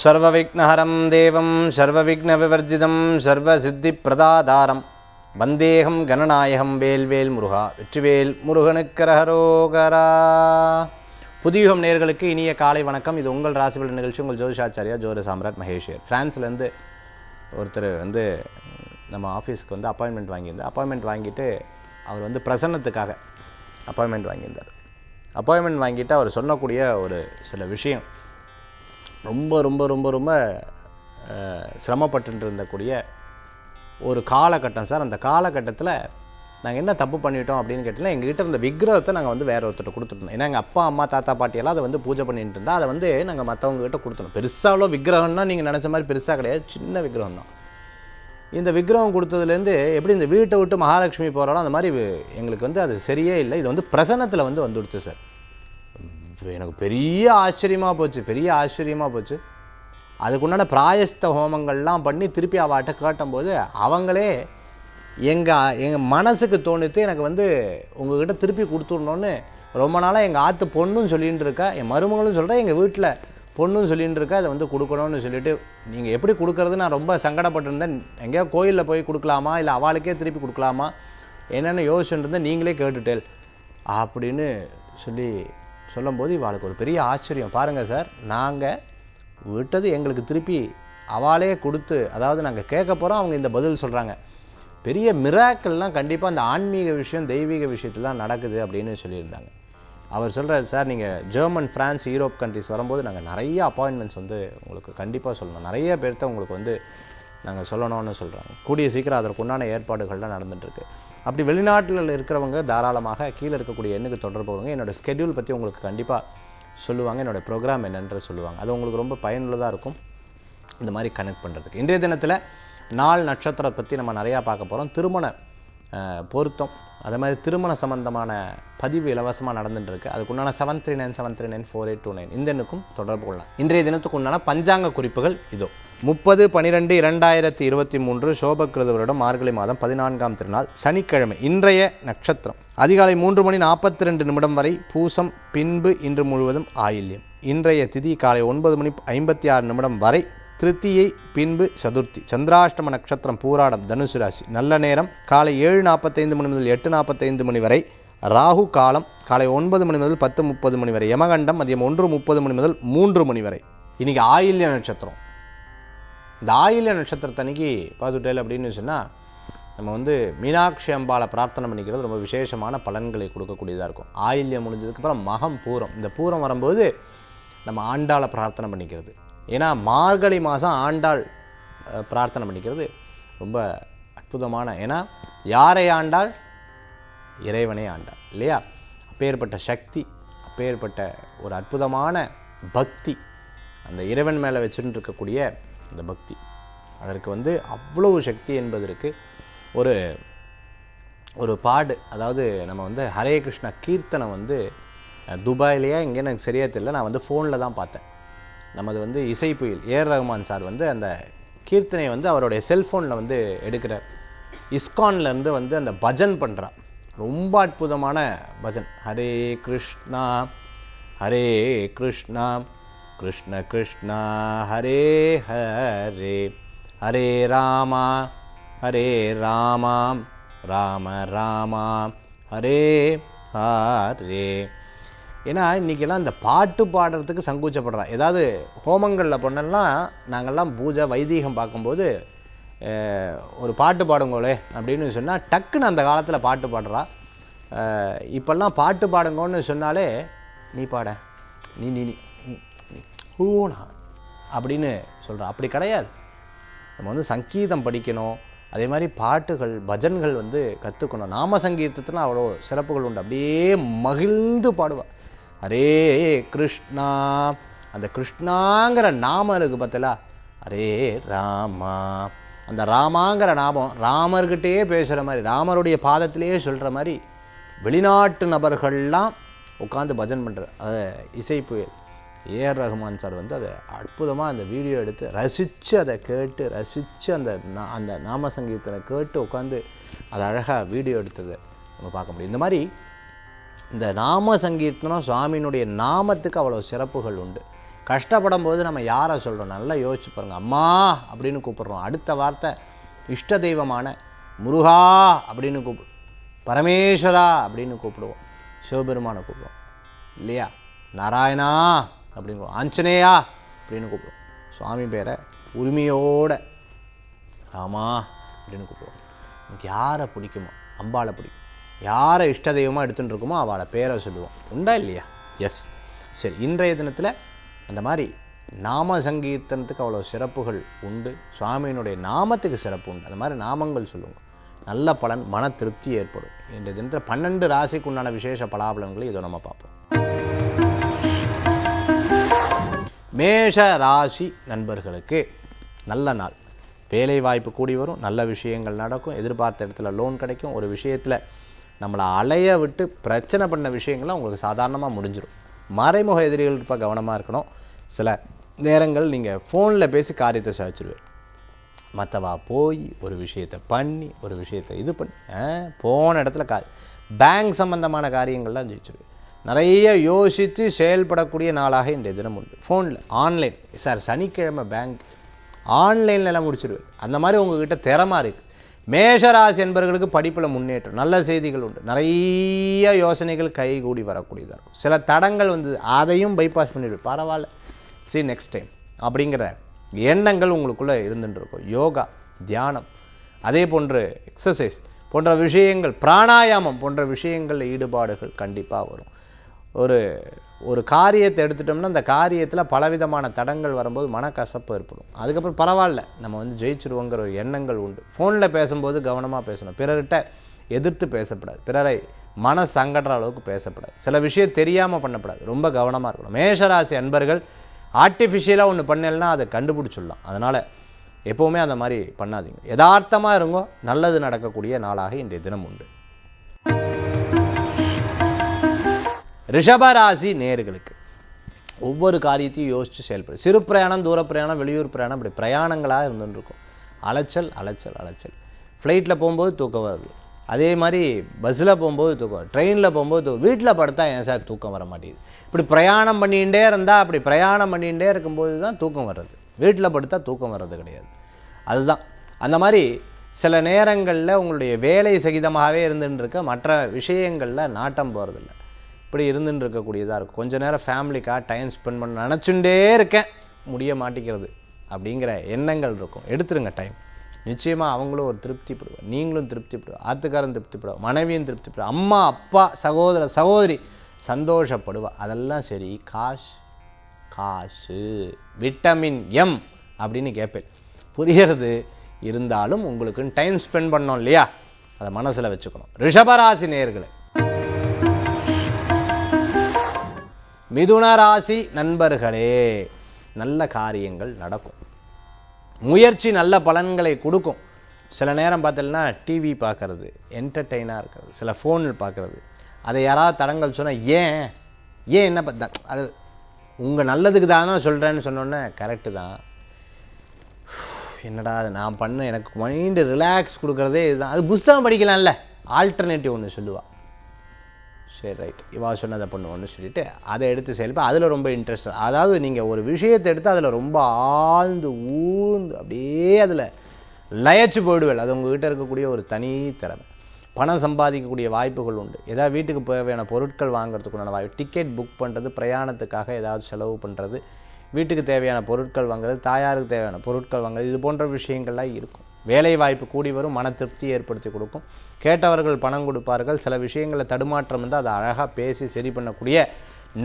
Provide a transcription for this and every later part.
சர்வவிக்னஹரம் தேவம் சர்வவிக்னவிவர்ஜிதம் சர்வசித்திப்பிரதாதாரம் வந்தேகம் கணநாயகம் வேல்வேல் முருகா வெற்றிவேல் முருகனுக்கரஹரோகரா. புதியுகம் நேயர்களுக்கு இனிய காலை வணக்கம். இது உங்கள் ராசிபலன் நிகழ்ச்சி. உங்கள் ஜோதிஷாச்சாரியா ஜோதிட சாம்ராட் மகேஷர். ஃப்ரான்ஸ்லேருந்து ஒருத்தர் நம்ம ஆஃபீஸுக்கு அப்பாயின்மெண்ட் வாங்கிட்டு அவர் பிரசன்னத்துக்காக அப்பாயின்மெண்ட் வாங்கியிருந்தார். அப்பாயின்மெண்ட் வாங்கிட்டு அவர் சொல்லக்கூடிய ஒரு சில விஷயம் ரொம்ப ரொம்ப ரொம்ப ரொம்ப சிரமப்பட்டு இருந்தக்கூடிய ஒரு காலகட்டம் சார். அந்த காலகட்டத்தில் நாங்கள் என்ன தப்பு பண்ணிட்டோம் அப்படின்னு கேட்டிங்கன்னா, எங்ககிட்ட இருந்த விக்கிரகத்தை நாங்கள் வேறு ஒருத்தர் கொடுத்துட்டோம். ஏன்னா எங்கள் அப்பா அம்மா தாத்தா பாட்டியெல்லாம் அதை பூஜை பண்ணிட்டு இருந்தால் அதை நாங்கள் மற்றவங்ககிட்ட கொடுத்துட்டோம். பெருசாக விக்கிரகம்னா நீங்கள் நினச்ச மாதிரி பெருசாக கிடையாது, சின்ன விக்கிரகம் தான். இந்த விக்கிரகம் கொடுத்ததுலேருந்து எப்படி இந்த வீட்டை விட்டு மகாலட்சுமி போகிறாலும் அந்த மாதிரி எங்களுக்கு அது சரியே இல்லை. இது பிரசன்னத்தில் வந்துடுச்சு சார். எனக்கு பெரிய ஆச்சரியமாக போச்சு. அதுக்குண்டான பிராயஸ்த ஹோமங்கள்லாம் பண்ணி திருப்பி அவட்ட கேட்டபோது அவங்களே எங்கள் மனசுக்கு தோணுத்து எனக்கு உங்கள்கிட்ட திருப்பி கொடுத்துடணுன்னு. ரொம்ப நாளாக எங்கள் ஆற்று பொண்ணுன்னு சொல்லிகிட்டு இருக்கா, என் மருமகளும் சொல்கிறேன், எங்கள் வீட்டில் பொண்ணுன்னு சொல்லிகிட்டு இருக்கா, அதை கொடுக்கணும்னு சொல்லிவிட்டு நீங்கள் எப்படி கொடுக்குறது நான் ரொம்ப சங்கடப்பட்டிருந்தேன். எங்கேயோ கோயிலில் போய் கொடுக்கலாமா இல்லை அவளுக்கே திருப்பி கொடுக்கலாமா என்னென்னு யோசிச்சுட்டு இருந்தேன், நீங்களே கேட்டுட்டேல் அப்படின்னு சொல்லும்போது இவாளுக்கு ஒரு பெரிய ஆச்சரியம். பாருங்கள் சார், நாங்கள் விட்டது எங்களுக்கு திருப்பி அவளே கொடுத்து, அதாவது நாங்கள் கேட்க போகிறோம், அவங்க இந்த பதில் சொல்கிறாங்க. பெரிய மிராக்கள்லாம் கண்டிப்பாக அந்த ஆன்மீக விஷயம் தெய்வீக விஷயத்தில் தான் நடக்குது அப்படின்னு சொல்லியிருந்தாங்க. அவர் சொல்கிறார், சார் நீங்கள் ஜெர்மன், ஃப்ரான்ஸ், யூரோப் கண்ட்ரிஸ் வரும்போது நாங்கள் நிறைய அப்பாயின்மெண்ட்ஸ் உங்களுக்கு கண்டிப்பாக சொல்லணும், நிறைய பேர்த்த உங்களுக்கு நாங்கள் சொல்லணும்னு சொல்கிறாங்க. கூடிய சீக்கிரம் அதற்கு உண்டான ஏற்பாடுகள்லாம் நடந்துகிட்ருக்கு. அப்படி வெளிநாட்டில் இருக்கிறவங்க தாராளமாக கீழே இருக்கக்கூடிய எண்ணுக்கு தொடர்பு வருங்க. என்னோடய ஸ்கெடியூல் பற்றி உங்களுக்கு கண்டிப்பாக சொல்லுவாங்க, என்னோடய ப்ரோக்ராம் என்னென்று சொல்லுவாங்க. அது உங்களுக்கு ரொம்ப பயனுள்ளதாக இருக்கும் இந்த மாதிரி கனெக்ட் பண்ணுறதுக்கு. இன்றைய தினத்தில் நாள் நட்சத்திரத்தை பற்றி நம்ம நிறையா பார்க்க போகிறோம். திருமண பொருத்தம், அதே மாதிரி திருமண சம்பந்தமான பதிவு இலவசமாக நடந்துட்டுருக்கு. அதுக்குண்டான 7397394829 இந்த எண்ணுக்கும் தொடர்பு கொள்ளலாம். இன்றைய தினத்துக்கு உண்டான பஞ்சாங்க குறிப்புகள் இதோ. 30/12/2023 சோபக்கிருத வருடம் மார்கழி மாதம் 14ஆம் திருநாள் சனிக்கிழமை. இன்றைய நட்சத்திரம் அதிகாலை 3:42 வரை பூசம், பின்பு இன்று முழுவதும் ஆயில்யம். இன்றைய திதி காலை 9:56 வரை திருத்தியை, பின்பு சதுர்த்தி. சந்திராஷ்டம நட்சத்திரம் பூராடம், தனுசு ராசி. நல்ல நேரம் காலை 7:45 முதல் 8:45 வரை. ராகு காலம் காலை 9 முதல் 10:30 வரை. யமகண்டம் மதியம் 1:30 முதல் 3 வரை. இன்றைக்கி ஆயில்ய நட்சத்திரம். இந்த ஆயில்ய நட்சத்திரத்தன்னைக்கு பார்த்துட்டேல் அப்படின்னு சொன்னால் நம்ம மீனாட்சி அம்பாளை பிரார்த்தனை பண்ணிக்கிறது ரொம்ப விசேஷமான பலன்களை கொடுக்கக்கூடியதாக இருக்கும். ஆயில்யம் முடிஞ்சதுக்கப்புறம் மகம், பூரம். இந்த பூரம் வரும்போது நம்ம ஆண்டாளை பிரார்த்தனை பண்ணிக்கிறது. ஏன்னா மார்கழி மாதம் ஆண்டாள் பிரார்த்தனை பண்ணிக்கிறது ரொம்ப அற்புதமான. ஏன்னா யாரை ஆண்டாள்? இறைவனை ஆண்டாள் இல்லையா? அப்பேற்பட்ட சக்தி, அப்பேற்பட்ட ஒரு அற்புதமான பக்தி அந்த இறைவன் மேலே வச்சுட்டு இருக்கக்கூடிய இந்த பக்தி, அதற்கு அவ்வளவு சக்தி என்பதற்கு ஒரு பாடு. அதாவது நம்ம ஹரே கிருஷ்ணா கீர்த்தனை துபாயிலேயே இங்கே எனக்கு சரியாக தெரியல, நான் ஃபோனில் தான் பார்த்தேன். நமது இசை புயல் ஏஆர் ரஹ்மான் சார் அந்த கீர்த்தனையை அவருடைய செல்ஃபோனில் எடுக்கிறார். இஸ்கான்லேருந்து அந்த பஜன் பண்ணுறான். ரொம்ப அற்புதமான பஜன். ஹரே கிருஷ்ணா ஹரே கிருஷ்ணா கிருஷ்ண கிருஷ்ணா ஹரே ஹரே ஹரே ராமா ஹரே ராமா ராம ராமா ஹரே ஹரே. ஏன்னா இன்றைக்கெல்லாம் இந்த பாட்டு பாடுறதுக்கு சங்கூச்சப்படுறான். ஏதாவது ஹோமங்களில் பண்ணலாம், நாங்கள்லாம் பூஜை வைதீகம் பார்க்கும்போது ஒரு பாட்டு பாடுங்களே அப்படின்னு சொன்னால் டக்குன்னு அந்த காலத்தில் பாட்டு பாடுறா. இப்போல்லாம் பாட்டு பாடுங்கன்னு சொன்னாலே நீ பாட நீ நீ நீ ஹூனா அப்படின்னு சொல்கிறா. அப்படி கிடையாது. நம்ம சங்கீதம் படிக்கணும், அதே மாதிரி பாட்டுகள் பஜன்கள் கற்றுக்கணும். நாம சங்கீதத்துலாம் அவ்வளோ சிறப்புகள் உண்டு. அப்படியே மகிழ்ந்து பாடுவாள். ஹரே கிருஷ்ணா, அந்த கிருஷ்ணாங்கிற நாமம் இருக்குது பார்த்தலா, ஹரே ராமா, அந்த ராமாங்கிற நாமம் ராமர்கிட்டே பேசுகிற மாதிரி, ராமருடைய பாதத்திலேயே சொல்கிற மாதிரி வெளிநாட்டு நபர்கள்லாம் உட்காந்து பஜன் பண்ணுற இசை புயல் ஏஆர் ரஹ்மான் சார் அதை அற்புதமாக அந்த வீடியோ எடுத்து ரசித்து அதை கேட்டு ரசித்து அந்த நாம சங்கீதத்தை கேட்டு உட்காந்து அதை அழகாக வீடியோ எடுத்ததை நம்ம பார்க்க முடியும். இந்த மாதிரி இந்த நாம சங்கீர்த்தனம் சுவாமியினுடைய நாமத்துக்கு அவ்வளோ சிறப்புகள் உண்டு. கஷ்டப்படும் போது நம்ம யாரை சொல்கிறோம்? நல்லா யோசிச்சு பாருங்கள். அம்மா அப்படின்னு கூப்பிட்றோம். அடுத்த வார்த்தை இஷ்ட தெய்வமான முருகா அப்படின்னு கூப்பிடுவோம், பரமேஸ்வரா அப்படின்னு கூப்பிடுவோம், சிவபெருமானை கூப்பிடுவோம் இல்லையா? நாராயணா அப்படின்னு, ஆஞ்சநேயா அப்படின்னு கூப்பிடுவோம். சுவாமி பேரை உரிமையோட ராமா அப்படின்னு கூப்பிடுவோம். நமக்கு யாரை பிடிக்குமோ, அம்பாளை பிடிக்கும், யாரை இஷ்ட தெய்வமாக எடுத்துகிட்டு இருக்குமோ அவளை பேரை சொல்லுவோம். உண்டா இல்லையா? எஸ். சரி, இன்றைய தினத்தில் அந்த மாதிரி நாம சங்கீர்த்தனத்துக்கு அவ்வளோ சிறப்புகள் உண்டு. சுவாமியினுடைய நாமத்துக்கு சிறப்பு உண்டு. அந்த மாதிரி நாமங்கள் சொல்லுவோம், நல்ல பலன், மன திருப்தி ஏற்படும். இன்றைய தினத்தில் 12 ராசிக்கு உண்டான விசேஷ பலாபலன்களை இதோ நம்ம பார்ப்போம். மேஷ ராசி நண்பர்களுக்கு நல்ல நாள். வேலை வாய்ப்பு கூடி வரும், நல்ல விஷயங்கள் நடக்கும், எதிர்பார்த்த இடத்துல லோன் கிடைக்கும், ஒரு விஷயத்தில் நம்மளை அலைய விட்டு பிரச்சனை பண்ண விஷயங்கள்லாம் உங்களுக்கு சாதாரணமாக முடிஞ்சிடும். மறைமுக எதிரிகள் இப்போ கவனமாக இருக்கணும். சில நேரங்கள் நீங்கள் ஃபோனில் பேசி காரியத்தை சாதிச்சிடுவேன், மற்றவா போய் ஒரு விஷயத்தை பண்ணி ஒரு விஷயத்தை இது பண்ணி போன இடத்துல பேங்க் சம்பந்தமான காரியங்கள்லாம் ஜெயிச்சிடுவேன். நிறைய யோசித்து செயல்படக்கூடிய நாளாக இன்றைய தினம் உண்டு. ஃபோனில் ஆன்லைன் சார் சனிக்கிழமை பேங்க் ஆன்லைனில் எல்லாம் முடிச்சிடுவேன். அந்த மாதிரி உங்கள்கிட்ட திறமா இருக்குது. மேஷராசி என்பவர்களுக்கு படிப்பில் முன்னேற்றம், நல்ல செய்திகள் உண்டு, நிறைய யோசனைகள் கைகூடி வரக்கூடியதாக இருக்கும். சில தடங்கள் வந்து அதையும் பைபாஸ் பண்ணிவிடுவேன், பரவாயில்ல சரி நெக்ஸ்ட் டைம் அப்படிங்கிற எண்ணங்கள் உங்களுக்குள்ளே இருந்துட்டு இருக்கும். யோகா, தியானம், அதே போன்று எக்ஸசைஸ் போன்ற விஷயங்கள், பிராணாயாமம் போன்ற விஷயங்களில் ஈடுபாடுகள் கண்டிப்பாக வரும். ஒரு காரியத்தை எடுத்துட்டோம்னா அந்த காரியத்தில் பலவிதமான தடங்கள் வரும்போது மனக்கசப்பு ஏற்படும். அதுக்கப்புறம் பரவாயில்ல நம்ம வந்து ஜெயிச்சிருவோங்கிற ஒரு எண்ணங்கள் உண்டு. ஃபோனில் பேசும்போது கவனமாக பேசணும், பிறர்கிட்ட எதிர்த்து பேசப்படாது, பிறரை மன சங்கடற அளவுக்கு பேசப்படாது, சில விஷயம் தெரியாமல் பண்ணப்படாது, ரொம்ப கவனமாக இருக்கணும். மேஷராசி அன்பர்கள் ஆர்டிஃபிஷியலாக ஒன்று பண்ணலைன்னா அதை கண்டுபிடிச்சிடலாம். அதனால் எப்போவுமே அந்த மாதிரி பண்ணாதீங்க, யதார்த்தமாக இருங்கோ, நல்லது நடக்கக்கூடிய நாளாக இன்றைய தினம் உண்டு. ரிஷபராசி நேயர்களுக்கு ஒவ்வொரு காரியத்தையும் யோசித்து செயல்படும். சிறு பிரயாணம், தூர பிரயாணம், வெளியூர் பிரயாணம், இப்படி பிரயாணங்களாக இருந்துருக்கும். அலைச்சல் அலைச்சல் அலைச்சல். ஃப்ளைட்டில் போகும்போது தூக்கம் வருது, அதே மாதிரி பஸ்ஸில் போகும்போது தூக்கம் வருது, ட்ரெயினில் போகும்போது வீட்டில் படுத்தா ஏன் சார் தூக்கம் வர மாட்டேங்குது. இப்படி பிரயாணம் பண்ணிகிட்டே இருந்தால், அப்படி பிரயாணம் பண்ணிகிட்டே இருக்கும்போது தான் தூக்கம் வர்றது. வீட்டில் படுத்தா தூக்கம் வர்றது கிடையாது. அதுதான் அந்த மாதிரி சில நேரங்களில் உங்களுடைய வேலை சகிதமாகவே இருந்துட்டுருக்க, மற்ற விஷயங்களில் நாட்டம் போகிறதில்ல, இப்படி இருந்துன்னு இருக்கக்கூடியதாக இருக்கும். கொஞ்சம் நேரம் ஃபேமிலிக்காக டைம் ஸ்பெண்ட் பண்ண நினச்சுட்டே இருக்கேன், முடிய மாட்டேங்கிறது அப்படிங்கிற எண்ணங்கள் இருக்கும். எடுத்துருங்க டைம், நிச்சயமாக அவங்களும் ஒரு திருப்திப்படுவார், நீங்களும் திருப்திப்படுவார், ஆத்துக்காரன் திருப்திப்படுவார், மனைவியும் திருப்திப்படுவார், அம்மா அப்பா சகோதர சகோதரி சந்தோஷப்படுவா. அதெல்லாம் சரி, காசு விட்டமின் எம் அப்படின்னு கேட்பேன், புரிகிறது. இருந்தாலும் உங்களுக்குன்னு டைம் ஸ்பெண்ட் பண்ணோம் இல்லையா, அதை மனசில் வச்சுக்கணும். ரிஷபராசி நேயர்களே, மிதுன ராசி நண்பர்களே, நல்ல காரியங்கள் நடக்கும், முயற்சி நல்ல பலன்களை கொடுக்கும். சில நேரம் பார்த்தீங்கன்னா டிவி பார்க்குறது, என்டர்டெயினாக இருக்கிறது, சில ஃபோனில் பார்க்குறது, அதை யாராவது தடங்கள் சொன்னால் ஏன் என்ன பார்த்தா அது உங்கள் நல்லதுக்கு தானே சொல்கிறேன்னு சொன்னோன்னே கரெக்டு தான், என்னடா அது நான் பண்ண எனக்கு மைண்டு ரிலாக்ஸ் கொடுக்குறதே இதுதான், அது புஸ்தகம் படிக்கலாம்ல, ஆல்டர்னேட்டிவ் ஒன்று சொல்லுவாள். சரி ரைட், இவா சொன்னதை பண்ணுவோன்னு சொல்லிவிட்டு அதை எடுத்து செயல்பா, அதில் ரொம்ப இன்ட்ரெஸ்ட். அதாவது நீங்கள் ஒரு விஷயத்தை எடுத்து அதில் ரொம்ப ஆழ்ந்து ஊழ்ந்து அப்படியே அதில் லயச்சு போயிடுவேன். அது உங்கள்கிட்ட இருக்கக்கூடிய ஒரு தனி திறமை. பணம் சம்பாதிக்கக்கூடிய வாய்ப்புகள் உண்டு. ஏதாவது வீட்டுக்கு தேவையான பொருட்கள் வாங்குறதுக்குண்டான வாய்ப்பு, டிக்கெட் புக் பண்ணுறது, பிரயாணத்துக்காக ஏதாவது செலவு பண்ணுறது, வீட்டுக்கு தேவையான பொருட்கள் வாங்குறது, தாயாருக்கு தேவையான பொருட்கள் வாங்குறது, இது போன்ற விஷயங்கள்லாம் இருக்கும். வேலை வாய்ப்பு கூடி வரும், மன திருப்தியை ஏற்படுத்தி கொடுக்கும். கேட்டவர்கள் பணம் கொடுப்பார்கள். சில விஷயங்களில் தடுமாற்றம் வந்து அதை அழகாக பேசி சரி பண்ணக்கூடிய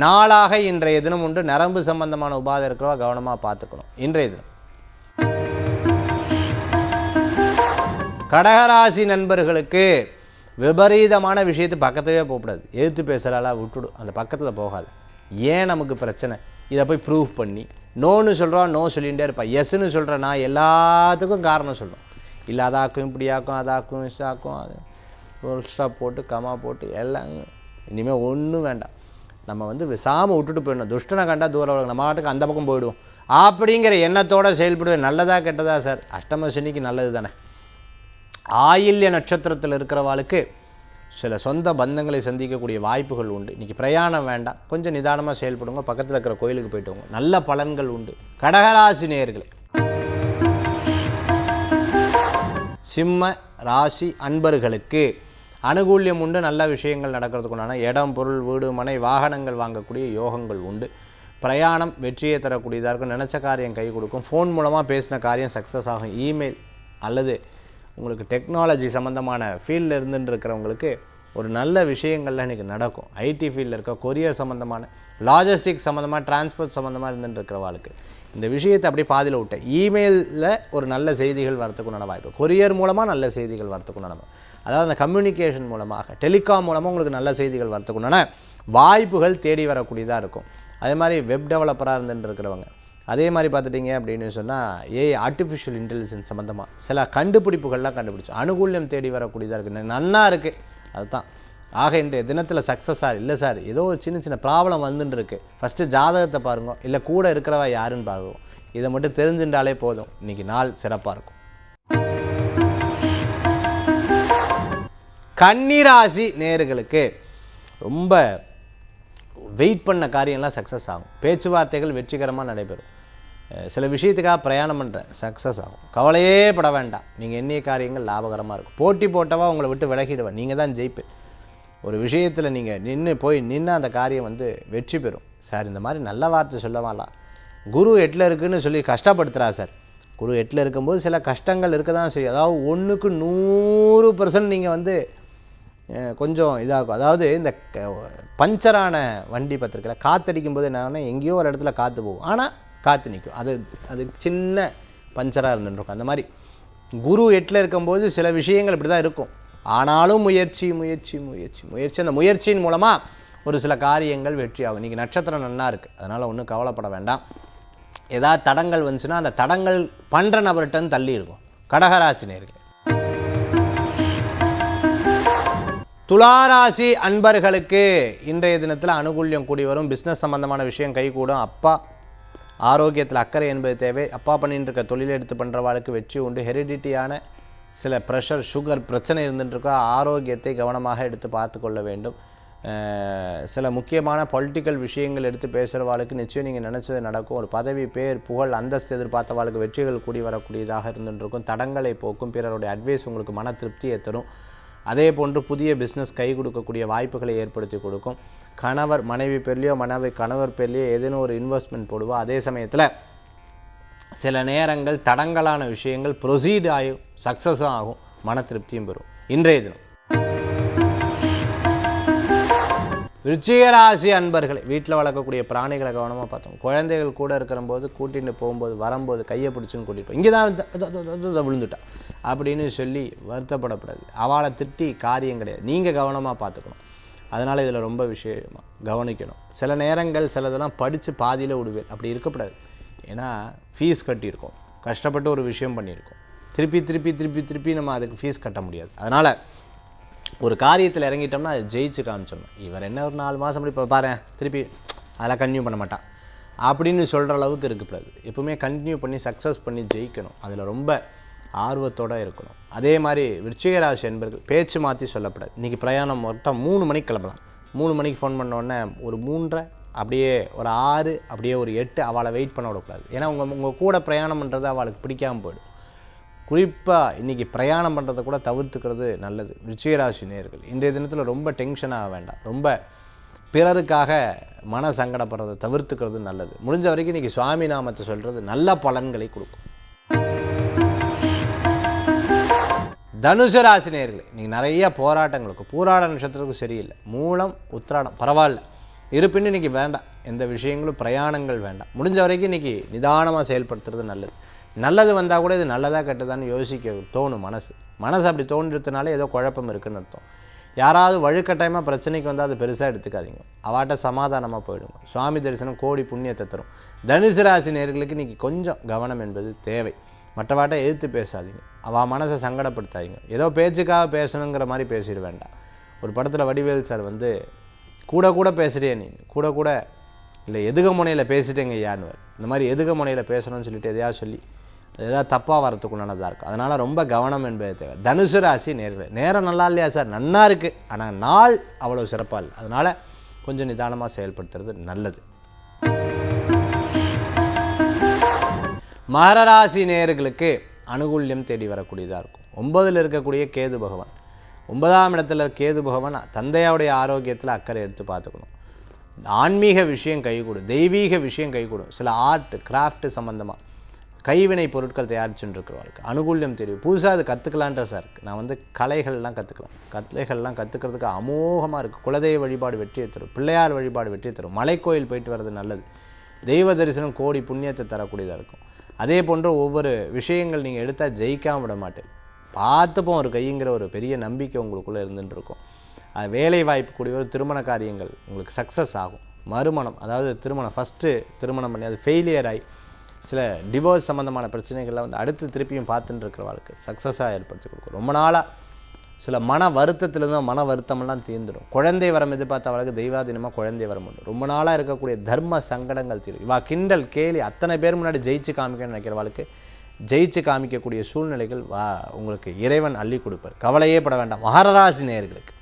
நாளாக இன்றைய தினம் உண்டு. நரம்பு சம்பந்தமான உபாதை இருக்கிறவா கவனமாக பார்த்துக்கணும். இன்றைய தினம் கடகராசி நண்பர்களுக்கு விபரீதமான விஷயத்து பக்கத்துலேயே போகக்கூடாது. எதிர்த்து பேசுகிறாளா விட்டுடும், அந்த பக்கத்தில் போகாது. ஏன் நமக்கு பிரச்சனை, இதை போய் ப்ரூவ் பண்ணி நோன்னு சொல்கிறோம், நோ சொல்லிகிட்டே இருப்பா. எஸ்ன்னு சொல்கிறேன் நான், எல்லாத்துக்கும் காரணம் சொல்கிறோம். இல்லை அதாக்கும் இப்படியாக்கும், அதாக்கும் இஷ்டாக்கும், அது ஒரு ஸ்டாப் போட்டு கமா போட்டு எல்லாம் இனிமேல் ஒன்றும் வேண்டாம். நம்ம வந்து விசாமல் விட்டுட்டு போயிடணும். துஷ்டனை கண்டா தூரம் நம்ம மாட்டுக்கு அந்த பக்கம் போயிடுவோம் அப்படிங்கிற எண்ணத்தோடு செயல்படுவேன். நல்லதா கெட்டதா சார், அஷ்டம சனிக்கு நல்லது தானே. ஆயில்ய நட்சத்திரத்தில் இருக்கிறவாளுக்கு சில சொந்த பந்தங்களை சந்திக்கக்கூடிய வாய்ப்புகள் உண்டு. இன்றைக்கி பிரயாணம் வேண்டாம், கொஞ்சம் நிதானமாக செயல்படுங்க. பக்கத்தில் இருக்கிற கோயிலுக்கு போய்ட்டு வாங்க, நல்ல பலன்கள் உண்டு. கடகராசி நேயர்களே, சிம்ம ராசி அன்பர்களுக்கு அனுகூல்யம் உண்டு. நல்ல விஷயங்கள் நடக்கிறதுக்குண்டான இடம், பொருள், வீடு, மனை, வாகனங்கள் வாங்கக்கூடிய யோகங்கள் உண்டு. பிரயாணம் வெற்றியை தரக்கூடியதாக இருக்கும். நினச்ச காரியம் கை கொடுக்கும். ஃபோன் மூலமாக பேசின காரியம் சக்ஸஸ் ஆகும். இமெயில் அல்லது உங்களுக்கு டெக்னாலஜி சம்மந்தமான ஃபீல்டில் இருந்துட்டு இருக்கிறவங்களுக்கு ஒரு நல்ல விஷயங்கள்லாம் இன்றைக்கி நடக்கும். ஐடி ஃபீல்டில் இருக்க கொரியர் சம்மந்தமான, லாஜிஸ்டிக் சம்மந்தமாக, டிரான்ஸ்போர்ட் சம்மந்தமாக இருந்துட்டு இருக்கிறவாளுக்கு இந்த விஷயத்தை அப்படியே பாதியில் விட்டேன். இமெயிலில் ஒரு நல்ல செய்திகள் வரத்துக்குண்டான வாய்ப்பு, கொரியர் மூலமாக நல்ல செய்திகள் வரத்துக்குண்டான, அதாவது அந்த கம்யூனிகேஷன் மூலமாக, டெலிகாம் மூலமாக உங்களுக்கு நல்ல செய்திகள் வரத்துக்குண்டான வாய்ப்புகள் தேடி வரக்கூடியதாக இருக்கும். அதே மாதிரி வெப் டெவலப்பராக இருந்துட்டு இருக்கிறவங்க, அதே மாதிரி பார்த்துட்டிங்க அப்படின்னு சொன்னால் ஆர்டிஃபிஷியல் இன்டெலிஜென்ஸ் சம்மந்தமாக சில கண்டுபிடிப்புகள்லாம் கண்டுபிடிச்சோம். அனுகூல்யம் தேடி வரக்கூடியதாக இருக்குது, நல்லா இருக்குது. அதுதான் ஆக இன்றைய தினத்தில் சக்ஸஸாக இல்லை சார், ஏதோ ஒரு சின்ன சின்ன ப்ராப்ளம் வந்துட்டு இருக்குது, ஃபஸ்ட்டு ஜாதகத்தை பாருங்க, இல்லை கூட இருக்கிறவா யாருன்னு பாருங்க. இதை மட்டும் தெரிஞ்சுட்டாலே போதும், இன்றைக்கி நாள் சிறப்பாக இருக்கும். கன்னிராசி நேயர்களுக்கு ரொம்ப வெயிட் பண்ண காரியம்லாம் சக்ஸஸ் ஆகும். பேச்சுவார்த்தைகள் வெற்றிகரமாக நடைபெறும். சில விஷயத்துக்காக பிரயாணம் பண்ணுறேன், சக்ஸஸ் ஆகும். கவலையே பட வேண்டாம், நீங்கள் எண்ணிய காரியங்கள் லாபகரமாக இருக்கும். போட்டி போட்டவா உங்களை விட்டு விலகிடுவேன், நீங்கள் தான் ஜெயிப்பு. ஒரு விஷயத்தில் நீங்கள் நின்று அந்த காரியம் வெற்றி பெறும். சார் இந்த மாதிரி நல்ல வார்த்தை சொல்லவாலாம், குரு 8ல் இருக்குதுன்னு சொல்லி கஷ்டப்படுத்துகிறா சார். குரு 8ல் இருக்கும்போது சில கஷ்டங்கள் இருக்க தான் செய்யும். அதாவது 1க்கு 100% நீங்கள் கொஞ்சம் இதாகும். அதாவது இந்த பஞ்சரான வண்டி பத்திரிக்கையில் காற்றடிக்கும் போது என்ன, எங்கேயோ ஒரு இடத்துல காற்று போகும், ஆனால் காற்று நிற்கும். அது சின்ன பஞ்சராக இருந்துருக்கும். அந்த மாதிரி குரு 8ல் இருக்கும்போது சில விஷயங்கள் இப்படி தான் இருக்கும். ஆனாலும் முயற்சி, அந்த முயற்சியின் மூலமாக ஒரு சில காரியங்கள் வெற்றி ஆகும். இன்றைக்கி நட்சத்திரம் நல்லா இருக்குது, அதனால் ஒன்றும் கவலைப்பட வேண்டாம். ஏதாவது தடங்கள் வந்துச்சுன்னா அந்த தடங்கள் பண்ணுற நபர்கிட்ட தள்ளி இருக்கும். கடகராசி நேயர்களே, துளாராசி அன்பர்களுக்கு இன்றைய தினத்தில் அனுகூல்யம் கூடி வரும். பிஸ்னஸ் சம்பந்தமான விஷயம் கைகூடும். அப்பா ஆரோக்கியத்தில் அக்கறை என்பது தேவை. அப்பா பண்ணிட்டு இருக்க தொழிலை எடுத்து பண்ணுறவாளுக்கு வெற்றி உண்டு. ஹெரிடிட்டியான சில ப்ரெஷர், சுகர் பிரச்சனை இருந்துட்டுருக்கோ, ஆரோக்கியத்தை கவனமாக எடுத்து பார்த்து கொள்ள வேண்டும். சில முக்கியமான பொலிட்டிக்கல் விஷயங்கள் எடுத்து பேசுகிறவாளுக்கு நிச்சயம் நீங்கள் நினச்சது நடக்கும். ஒரு பதவி, பேர், புகழ், அந்தஸ்து எதிர்பார்த்தவாளுக்கு வெற்றிகள் கூடி வரக்கூடியதாக இருந்துட்டுருக்கும். தடங்களை போக்கும். பிறருடைய அட்வைஸ் உங்களுக்கு மன திருப்தியை தரும். அதே போன்று புதிய பிஸ்னஸ் கை கொடுக்கக்கூடிய வாய்ப்புகளை ஏற்படுத்தி கொடுக்கும். கணவர் மனைவி பேர்லையோ, மனைவி கணவர் பேர்லையோ ஏதேனும் ஒரு இன்வெஸ்ட்மெண்ட் போடுவோம். அதே சமயத்தில் சில நேரங்கள் தடங்கலான விஷயங்கள் ப்ரொசீட் ஆகும், சக்ஸஸும் ஆகும், மன திருப்தியும் பெறும். இன்றைய தினம் விருச்சிகராசி அன்பர்கள், வீட்டில் வளர்க்கக்கூடிய பிராணிகளை கவனமாக பார்த்தோம். குழந்தைகள் கூட இருக்கிற போது, கூட்டிகிட்டு போகும்போது, வரும்போது கையை பிடிச்சின்னு கூட்டிகிட்டு இங்கே தான் விழுந்துட்டான் அப்படின்னு சொல்லி வருத்தப்படக்கூடாது. அவளை திட்டி காரியம் கிடையாது, நீங்கள் கவனமாக பார்த்துக்கணும். அதனால் இதில் ரொம்ப விஷயமாக கவனிக்கணும். சில நேரங்கள் சிலதெல்லாம் படித்து பாதியில் விடுவேன், அப்படி இருக்கக்கூடாது. ஏன்னா ஃபீஸ் கட்டியிருக்கோம், கஷ்டப்பட்டு ஒரு விஷயம் பண்ணியிருக்கோம், திருப்பி நம்ம அதுக்கு ஃபீஸ் கட்ட முடியாது. அதனால் ஒரு காரியத்தில் இறங்கிட்டோம்னா அது ஜெயிச்சு காமிச்சிடணும். இவர் என்ன ஒரு 4 மாதம் அப்படி பாரு திருப்பி அதெல்லாம் கன்டினியூ பண்ண மாட்டான் அப்படின்னு சொல்கிற அளவுக்கு இருக்கக்கூடாது. எப்பவுமே கண்டினியூ பண்ணி சக்ஸஸ் பண்ணி ஜெயிக்கணும். அதில் ரொம்ப ஆர்வத்தோடு இருக்கணும். அதே மாதிரி விருச்சிக ராசி என்பர்கள் பேச்சு மாற்றி சொல்லப்படாது. இன்றைக்கி பிரயாணம் மொத்தம் 3 மணிக்கு கிளம்பலாம். 3 மணிக்கு ஃபோன் பண்ணோடனே ஒரு 3:30, அப்படியே ஒரு 6, அப்படியே ஒரு 8 அவளை வெயிட் பண்ண விடக்கூடாது. ஏன்னா உங்கள் கூட பிரயாணம் பண்ணுறது அவளுக்கு பிடிக்காமல் போயிடும். குறிப்பாக இன்றைக்கி பிரயாணம் பண்ணுறதை கூட தவிர்த்துக்கிறது நல்லது. விருச்சிக ராசி நேயர்கள் இன்றைய தினத்தில் ரொம்ப டென்ஷன் ஆக வேண்டாம். ரொம்ப பிறருக்காக மன சங்கடப்படுறதை தவிர்த்துக்கிறது நல்லது. முடிஞ்ச வரைக்கும் இன்றைக்கி சுவாமி நாமத்தை சொல்கிறது நல்ல பலன்களை கொடுக்கும். தனுசு ராசி நேயர்களே, நீங்கள் நிறைய போராட்டங்களுக்கு, பூராட நட்சத்திரத்துக்கு சரியில்லை, மூலம் உத்திராடம் பரவாயில்ல, இருப்பினும் இன்றைக்கி வேண்டாம். எந்த விஷயங்களும் பிரயாணங்கள் வேண்டாம். முடிஞ்ச வரைக்கும் இன்றைக்கி நிதானமாக செயல்படுத்துறது நல்லது. நல்லது வந்தால் கூட இது நல்லதாக கெட்டதான்னு யோசிக்க தோணும். மனசு அப்படி தோன்றதுனால ஏதோ குழப்பம் இருக்குதுன்னு அர்த்தம். யாராவது வழுக்கட்டாயமாக பிரச்சனைக்கு வந்தால் அது பெருசாக எடுத்துக்காதீங்க. அவாட்ட சமாதானமாக போயிடுங்க. சுவாமி தரிசனம் கோடி புண்ணியத்தை தரும். தனுசு ராசி நேயர்களுக்கு இன்றைக்கி கொஞ்சம் கவனம் என்பது தேவை. மற்றவாட்டை எதிர்த்து பேசாதீங்க, அவள் மனசை சங்கடப்படுத்தாதீங்க. ஏதோ பேச்சுக்காக பேசணுங்கிற மாதிரி பேசிட வேண்டாம். ஒரு படத்தில் வடிவேல் சார் கூட பேசுகிறிய நீ கூட இல்லை எதுக முனையில் பேசிட்டேங்க யாருன்னு, இந்த மாதிரி எதுக முனையில் பேசணும்னு சொல்லிட்டு எதையாவது சொல்லி ஏதாவது தப்பாக வரத்துக்கு உண்டானதாக இருக்கும். அதனால் ரொம்ப கவனம் என்பது தேவை. தனுசு ராசி நேர்களே, நேரம் நல்லா இல்லையா சார்? நன்னா இருக்குது, ஆனால் நாள் அவ்வளோ சிறப்பாக இல்லை. அதனால் கொஞ்சம் நிதானமாக செயல்படுத்துறது நல்லது. மகர ராசி நேயர்களுக்கு அனுகூல்யம் தேடி வரக்கூடியதாக இருக்கும். 9ல் இருக்கக்கூடிய கேது பகவான், 9ஆம் இடத்துல கேது பகவான் தந்தையாவுடைய ஆரோக்கியத்தில் அக்கறை எடுத்து பார்த்துக்கணும். ஆன்மீக விஷயம் கைகூடும், தெய்வீக விஷயம் கைகூடும். சில ஆர்ட் கிராஃப்ட் சம்மந்தமாக கைவினை பொருட்கள் தயாரிச்சுட்டு இருக்கிறவர்களுக்கு அனுகூல்யம் தெரியும். புதுசாக அது கற்றுக்கலான்ற சார் இருக்குது. நான் கலைகள்லாம் கற்றுக்கலாம், கலைகள்லாம் கற்றுக்கிறதுக்கு அமோகமாக இருக்குது. குலதெய்வ வழிபாடு வெற்றியை தரும், பிள்ளையார் வழிபாடு வெற்றியை தரும், மலைக்கோயில் போயிட்டு வர்றது நல்லது. தெய்வ தரிசனம் கோடி புண்ணியத்தை தரக்கூடியதாக இருக்கும். அதே போன்ற ஒவ்வொரு விஷயங்கள் நீங்கள் எடுத்தால் ஜெயிக்காமல் விட மாட்டேன், பார்த்துப்போம் ஒரு கைங்கிற ஒரு பெரிய நம்பிக்கை உங்களுக்குள்ளே இருந்துட்டு இருக்கும். அது வேலை வாய்ப்பு கூடிய ஒரு திருமண காரியங்கள் உங்களுக்கு சக்ஸஸ் ஆகும். மறுமணம், அதாவது திருமணம் ஃபஸ்ட்டு திருமணம் பண்ணி அது ஃபெயிலியர் ஆகி சில டிவோர்ஸ் சம்மந்தமான பிரச்சனைகள்லாம் அடுத்து திருப்பியும் பார்த்துட்டு இருக்கிற வாழ்க்கை சக்ஸஸாக ஏற்படுத்தி கொடுக்கும். ரொம்ப நாளாக சில மன வருத்தத்திலிருந்து மன வருத்தமெல்லாம் தீர்ந்துடும். குழந்தை வரம் எதிர்பார்த்தவளுக்கு தெய்வாதீனமாக குழந்தை வரம் உண்டு. ரொம்ப நாளாக இருக்கக்கூடிய தர்ம சங்கடங்கள் தீரும். இவா கிண்டல் கேலி அத்தனை பேர் முன்னாடி ஜெயிச்சு காமிக்கணும்னு நினைக்கிறவளுக்கு ஜெயிச்சு காமிக்கக்கூடிய சூழ்நிலைகள் உங்களுக்கு இறைவன் அள்ளி கொடுப்பார். கவலையே பட வேண்டாம். மகர ராசி நேயர்களுக்கு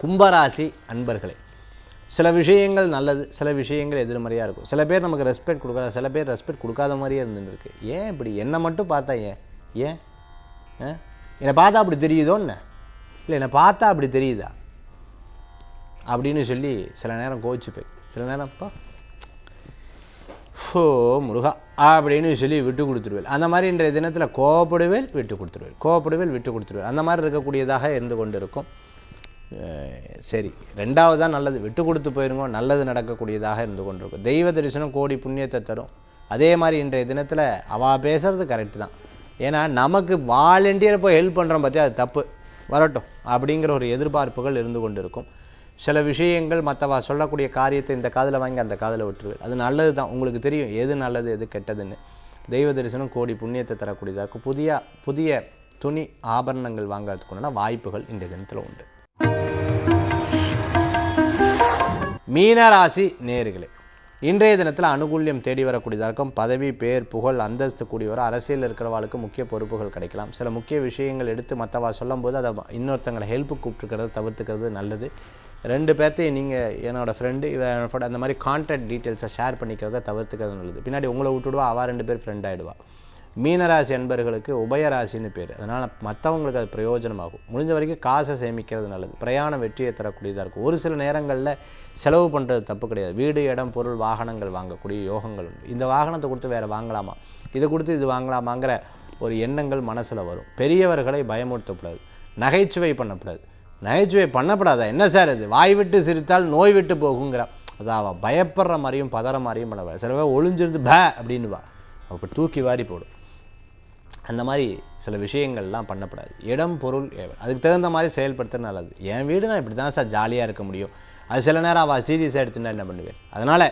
கும்பராசி அன்பர்களே, சில விஷயங்கள் நல்லது, சில விஷயங்கள் எதிர்மறையாக இருக்கும். சில பேர் நமக்கு ரெஸ்பெக்ட் கொடுக்காத, சில பேர் ரெஸ்பெக்ட் கொடுக்காத மாதிரியே இருந்துருக்கு. ஏன் இப்படி என்னை மட்டும் பார்த்தா ஏன் என்னை பார்த்தா அப்படி தெரியுதோ என்ன, இல்லை என்னை பார்த்தா அப்படி தெரியுதா அப்படின்னு சொல்லி சில நேரம் கோச்சிப்பேன். சில நேரம்ப்பா முருகா அப்படின்னு சொல்லி விட்டு கொடுத்துருவேன். அந்த மாதிரி இன்றைய தினத்தில் கோபப்படுவேல் விட்டு கொடுத்துருவேன். அந்த மாதிரி இருக்கக்கூடியதாக இருந்து கொண்டு இருக்கும். சரி, ரெண்டாவது தான் நல்லது, விட்டு கொடுத்து போயிருங்க, நல்லது நடக்கக்கூடியதாக இருந்து கொண்டிருக்கும். தெய்வ தரிசனம் கோடி புண்ணியத்தை தரும். அதே மாதிரி இன்றைய தினத்தில் அவள் பேசுகிறது கரெக்டு தான். ஏன்னா நமக்கு வாலண்டியர் போய் ஹெல்ப் பண்ணுறோம் பார்த்தியா, அது தப்பு, வரட்டும் அப்படிங்கிற ஒரு எதிர்பார்ப்புகள் இருந்து கொண்டு இருக்கும். சில விஷயங்கள் மற்றவா சொல்லக்கூடிய காரியத்தை இந்த காதில் வாங்கி அந்த காதில் விட்டுருவேன். அது நல்லது தான், உங்களுக்கு தெரியும் எது நல்லது எது கெட்டதுன்னு. தெய்வ தரிசனம் கோடி புண்ணியத்தை தரக்கூடியதாக இருக்கும். புதிய துணி ஆபரணங்கள் வாங்கிறதுக்குன்னா வாய்ப்புகள் இந்த தினத்தில் உண்டு. மீனராசி நேயர்களே, இன்றைய தினத்தில் அனுகூல்யம் தேடி வரக்கூடியதாக இருக்கும். பதவி, பேர், புகழ், அந்தஸ்து கூடி வர அரசியலில் இருக்கிறவாளுக்கு முக்கிய பொறுப்புகள் கிடைக்கலாம். சில முக்கிய விஷயங்கள் எடுத்து மற்றவா சொல்லும்போது அதை இன்னொருத்தங்களை ஹெல்ப்பு கூப்பிட்டுக்கிறது தவிர்த்துக்கிறது நல்லது. 2 பேர்த்தையும் நீங்கள் என்னோடய ஃப்ரெண்டு இவன் அந்த மாதிரி கான்டாக்ட் டீட்டெயில்ஸை ஷேர் பண்ணிக்கிறத தவிர்த்துக்கிறது நல்லது. பின்னாடி உங்களை விட்டுடுவா, அவள் 2 பேர் ஃப்ரெண்ட் ஆகிடுவா. மீனராசி என்பர்களுக்கு உபயராசின்னு பேர், அதனால் மற்றவங்களுக்கு அது பிரயோஜனமாகும். முடிஞ்ச வரைக்கும் காசை சேமிக்கிறது நல்லது. பிரயாண வெற்றியை தரக்கூடியதாக இருக்கும். ஒரு சில நேரங்களில் செலவு பண்ணுறது தப்பு கிடையாது. வீடு, இடம், பொருள், வாகனங்கள் வாங்கக்கூடிய யோகங்கள் உண்டு. இந்த வாகனத்தை கொடுத்து வேறு வாங்கலாமா, இதை கொடுத்து இது வாங்கலாமாங்கிற ஒரு எண்ணங்கள் மனசில் வரும். பெரியவர்களை பயமுறுத்தக்கூடாது, நகைச்சுவை பண்ணக்கூடாது. நகைச்சுவை பண்ணப்படாதா என்ன சார் இது, வாய் விட்டு சிரித்தால் நோய் விட்டு போகுங்கிற, அதான் பயப்படுற மாதிரியும் பதற மாதிரியும் பண்ணக்கூடாது. சில பேர் ஒளிஞ்சிருந்து அப்படின்னுவா, அப்போ தூக்கி வாரி போடும். அந்த மாதிரி சில விஷயங்கள்லாம் பண்ணப்படாது. இடம், பொருள், அதுக்கு தகுந்த மாதிரி செயல்படுத்துறது நல்லது. என் வீடு நான் இப்படி தான் சார் ஜாலியாக இருக்க முடியும், அது சில நேரம் அவள் சீரியஸாக எடுத்துன்னா என்ன பண்ணுவேன். அதனால்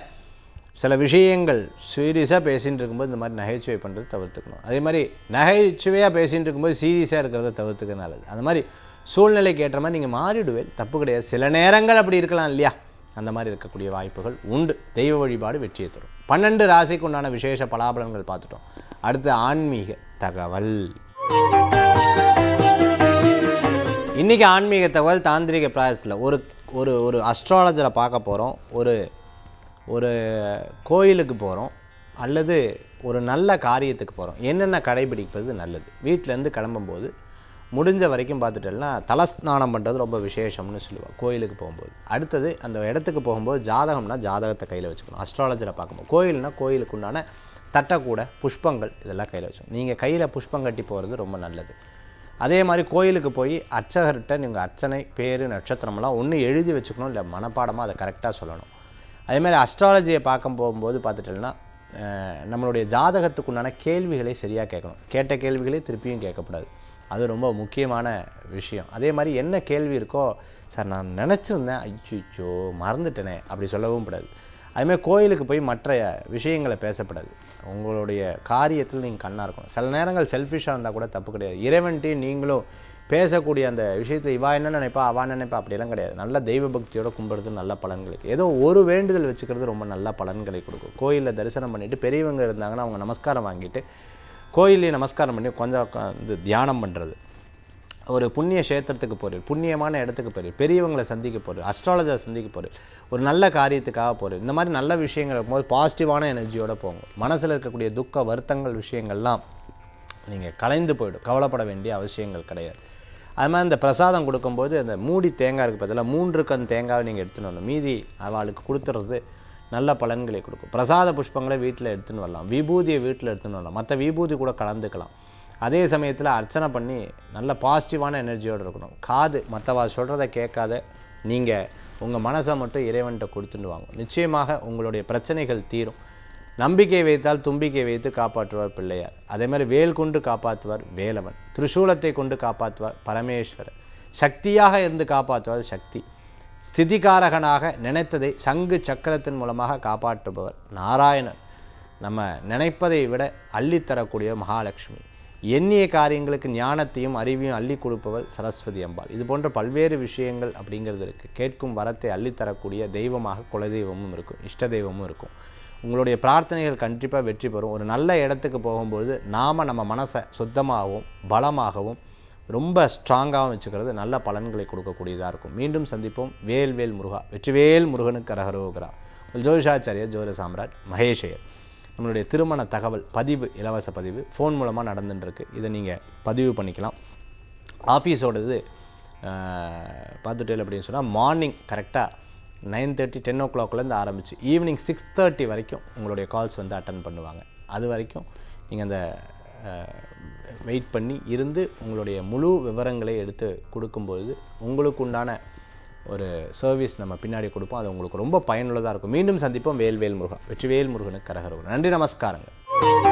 சில விஷயங்கள் சீரியஸாக பேசிகிட்டு இருக்கும்போது இந்த மாதிரி நகைச்சுவை பண்ணுறது தவிர்த்துக்கணும். அதே மாதிரி நகைச்சுவையாக பேசிகிட்டு இருக்கும்போது சீரியஸாக இருக்கிறத தவிர்த்துக்க நல்லது. அந்த மாதிரி சூழ்நிலைக்கு ஏற்ற மாதிரி நீங்கள் மாறிடுவேன், தப்பு கிடையாது. சில நேரங்கள் அப்படி இருக்கலாம் இல்லையா, அந்த மாதிரி இருக்கக்கூடிய வாய்ப்புகள் உண்டு. தெய்வ வழிபாடு வெற்றியை தரும். 12 ராசிக்கு உண்டான விசேஷ பலாபலன்கள் பார்த்துட்டோம். அடுத்து ஆன்மீக தகவல். இன்றைக்கி ஆன்மீக தகவல் தாந்திரிக பிராயசத்தில் ஒரு அஸ்ட்ராலஜரை பார்க்க போகிறோம், ஒரு கோயிலுக்கு போகிறோம், அல்லது ஒரு நல்ல காரியத்துக்கு போகிறோம். என்னென்ன கடைபிடிப்பது நல்லது. வீட்டிலேருந்து கிளம்பும்போது முடிஞ்ச வரைக்கும் பார்த்துட்டோம்னா தலஸ்நானம் பண்ணுறது ரொம்ப விசேஷம்னு சொல்லுவாள் கோயிலுக்கு போகும்போது. அடுத்தது அந்த இடத்துக்கு போகும்போது ஜாதகம்னா ஜாதகத்தை கையில் வச்சுக்கணும். அஸ்ட்ராலஜரை பார்க்கும்போது கோயில்னால் கோயிலுக்கு உண்டான தட்டக்கூட புஷ்பங்கள் இதெல்லாம் கையில் வச்சுக்கணும். நீங்கள் கையில் புஷ்பம் கட்டி போகிறது ரொம்ப நல்லது. அதே மாதிரி கோயிலுக்கு போய் அர்ச்சகர்கிட்ட நீங்கள் அர்ச்சனை, பேர், நட்சத்திரமெல்லாம் ஒன்று எழுதி வச்சுக்கணும், இல்லை மனப்பாடமாக அதை கரெக்டாக சொல்லணும். அதேமாதிரி அஸ்ட்ராலஜியை பார்க்க போகும்போது பார்த்துட்டோம்னா நம்மளுடைய ஜாதகத்துக்குண்டான கேள்விகளை சரியாக கேட்கணும். கேட்ட கேள்விகளே திருப்பியும் கேட்கக்கூடாது, அது ரொம்ப முக்கியமான விஷயம். அதே மாதிரி என்ன கேள்வி இருக்கோ, சார் நான் நினச்சிருந்தேன், ஐயோ மறந்துட்டேனே அப்படி சொல்லவும் கூடாது. அதுமாதிரி கோயிலுக்கு போய் மற்ற விஷயங்களை பேசப்படாது. உங்களுடைய காரியத்தில் நீங்கள் கண்ணாக இருக்கணும். சில நேரங்கள் செல்ஃபிஷாக இருந்தால் கூட தப்பு கிடையாது. இறைவன்ட்டையும் நீங்களும் பேசக்கூடிய அந்த விஷயத்தில் இவா என்ன நினைப்பா அவா என்ன நினைப்பா அப்படியெல்லாம் கிடையாது. நல்ல தெய்வ பக்தியோட கும்பிடுறது நல்ல பலன்களுக்கு. ஏதோ ஒரு வேண்டுதல் வச்சுக்கிறது ரொம்ப நல்ல பலன்களை கொடுக்கும். கோயிலில் தரிசனம் பண்ணிவிட்டு பெரியவங்க இருந்தாங்கன்னா அவங்க நமஸ்காரம் வாங்கிட்டு கோயிலே நமஸ்காரம் பண்ணி கொஞ்சம் இது தியானம் பண்ணுறது, ஒரு புண்ணிய க்ஷேத்திரத்துக்கு போகிறீர், புண்ணியமான இடத்துக்கு போகிறீர், பெரியவங்களை சந்திக்க போகிறீர், அஸ்ட்ராலஜரை சந்திக்க போகிறீர், ஒரு நல்ல காரியத்துக்காக போகிறீர், இந்த மாதிரி நல்ல விஷயங்கள் இருக்கும்போது பாசிட்டிவான எனர்ஜியோடு போங்க. மனசில் இருக்கக்கூடிய துக்க வருத்தங்கள் விஷயங்கள்லாம் நீங்கள் கலைந்து போய்டும். கவலைப்பட வேண்டிய அவசியங்கள் கிடையாது. அது மாதிரி இந்த பிரசாதம் கொடுக்கும்போது அந்த மூடி தேங்காய் இருக்குது பதிலாக 3 கண் தேங்காவை நீங்கள் எடுத்துன்னு வரணும். மீதி அவளுக்கு கொடுத்துறது நல்ல பலன்களை கொடுக்கும். பிரசாத புஷ்பங்களை வீட்டில் எடுத்துன்னு வரலாம், விபூதியை வீட்டில் எடுத்துன்னு வரலாம், மற்ற விபூதி கூட கலந்துக்கலாம். அதே சமயத்தில் அர்ச்சனை பண்ணி நல்ல பாசிட்டிவான எனர்ஜியோடு இருக்கணும். காது மற்றவா சொல்கிறத கேட்காத நீங்கள் உங்கள் மனசை மட்டும் இறைவன்கிட்ட கொடுத்துட்டு வாங்க. நிச்சயமாக உங்களுடைய பிரச்சனைகள் தீரும். நம்பிக்கை வைத்தால் தும்பிக்கை வைத்து காப்பாற்றுவார் பிள்ளையார். அதே மாதிரி வேல் கொண்டு காப்பாற்றுவார் வேலவன். திரிசூலத்தை கொண்டு காப்பாற்றுவார் பரமேஸ்வரர். சக்தியாக இருந்து காப்பாற்றுவார் சக்தி. ஸ்திதிகாரகனாக நினைத்ததை சங்கு சக்கரத்தின் மூலமாக காப்பாற்றுபவர் நாராயணன். நம்ம நினைப்பதை விட அள்ளித்தரக்கூடிய மகாலட்சுமி. எண்ணிய காரியங்களுக்கு ஞானத்தையும் அறிவையும் அள்ளி கொடுப்பவர் சரஸ்வதி அம்பாள். இது போன்ற பல்வேறு விஷயங்கள் அப்படிங்கிறது இருக்குது. கேட்கும் வரத்தை அள்ளித்தரக்கூடிய தெய்வமாக குலதெய்வமும் இருக்கும், இஷ்ட தெய்வமும் இருக்கும். உங்களுடைய பிரார்த்தனைகள் கண்டிப்பாக வெற்றி பெறும். ஒரு நல்ல இடத்துக்கு போகும்போது நாம் நம்ம மனசை சுத்தமாகவும் பலமாகவும் ரொம்ப ஸ்ட்ராங்காகவும் வச்சுக்கிறது நல்ல பலன்களை கொடுக்கக்கூடியதாக இருக்கும். மீண்டும் சந்திப்போம். வேல்வேல் முருகா. வெற்றிவேல் முருகனுக்கு அரகரோகரா. ஜோதிஷாச்சாரியர் ஜோதிட சாம்ராட் மகேஷையர். நம்மளுடைய திருமண தகவல் பதிவு, இலவச பதிவு ஃபோன் மூலமாக நடந்துட்டுருக்கு. இதை நீங்கள் பதிவு பண்ணிக்கலாம். ஆஃபீஸோடது பார்த்துட்டேன் அப்படின்னு சொன்னால் மார்னிங் கரெக்டாக 9:30 10 o'clockலேருந்து ஆரம்பித்து ஈவினிங் 6:30 வரைக்கும் உங்களுடைய கால்ஸ் வந்து அட்டன் பண்ணுவாங்க. அது வரைக்கும் நீங்கள் அந்த வெயிட் பண்ணி இருந்து உங்களுடைய முழு விவரங்களை எடுத்து கொடுக்கும்பொழுது உங்களுக்கு உண்டான ஒரு சர்வீஸ் நம்ம பின்னாடி கொடுப்போம். அது உங்களுக்கு ரொம்ப பயனுள்ளதாக இருக்கும். மீண்டும் சந்திப்போம். வேல்வேல் முருகா. வெற்றிவேல் முருகனுக்கு கரகரோகரா. நன்றி, நமஸ்காரங்கள்.